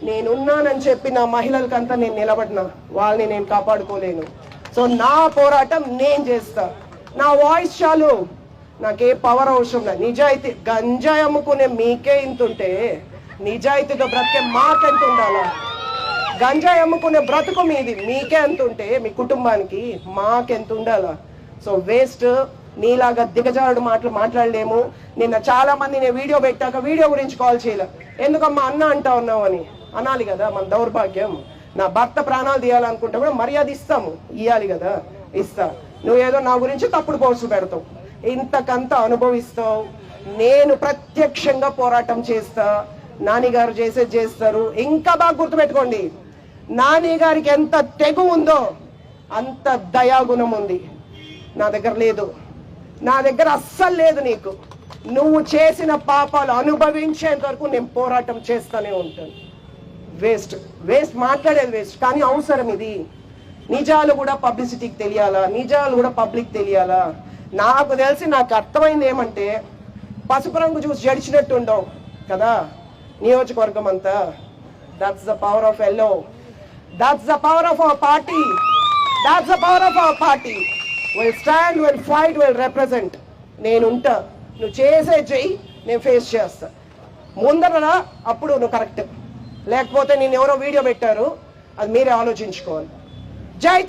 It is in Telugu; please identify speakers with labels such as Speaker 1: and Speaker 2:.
Speaker 1: నేనున్నానని చెప్పి నా మహిళలకంతా నేను నిలబడినా, వాళ్ళని నేను కాపాడుకోలేను. సో నా పోరాటం నేను చేస్తా. నా వాయిస్ చాలు, నాకే పవర్ అవసరం లేదు. నిజాయితీ గంజాయి అమ్ముకునే మీకే ఇంతుంటే నిజాయితీతో బ్రతికే మాకెంత ఉండాలా? గంజాయి అమ్ముకునే బ్రతుకు మీది, మీకే ఎంత ఉంటే మీ కుటుంబానికి మాకెంత ఉండాలా? So waste. నీలాగా దిగజారుడు మాటలు మాట్లాడలేము. నిన్న చాలా మంది నేను వీడియో పెట్టాక వీడియో గురించి కాల్ చేయలే. ఎందుకమ్మా అన్న అంటా ఉన్నావు అని అనాలి కదా, మన దౌర్భాగ్యం. నా భర్త ప్రాణాలు తీయాలనుకుంటే కూడా మర్యాద ఇస్తాము, ఇవ్వాలి కదా, ఇస్తా. నువ్వేదో నా గురించి తప్పుడు పోస్టులు పెడతావు, ఇంతకంత అనుభవిస్తావు. నేను ప్రత్యక్షంగా పోరాటం చేస్తా. నాని గారు చేసేది చేస్తారు. ఇంకా బాగా గుర్తుపెట్టుకోండి, నాని గారికి ఎంత తెగు ఉందో అంత దయాగుణం ఉంది. నా దగ్గర లేదు, నా దగ్గర అస్సలు లేదు. నీకు నువ్వు చేసిన పాపాలు అనుభవించేంత వరకు నేను పోరాటం చేస్తూనే ఉంటాను. వేస్ట్ వేస్ట్ మాట్లాడేది వేస్ట్. కానీ అవసరం ఇది. నిజాలు కూడా పబ్లిసిటీకి తెలియాలా, నిజాలు కూడా పబ్లిక్ తెలియాలా? నాకు తెలిసి నాకు అర్థమైంది ఏమంటే, పసుపు రంగు చూసి జడిచినట్టు ఉండవు కదా నియోజకవర్గం అంతా. That's the power of yellow. That's the power of our party. That's the power of our party. Will stand, will fight, will represent. నేనుంటా. నువ్వు చేసే చెయ్యి, నేను ఫేస్ చేస్తా. ముందర అప్పుడు నువ్వు కరెక్ట్, లేకపోతే నేను ఎవరో వీడియో పెట్టారు, అది మీరే ఆలోచించుకోవాలి. జై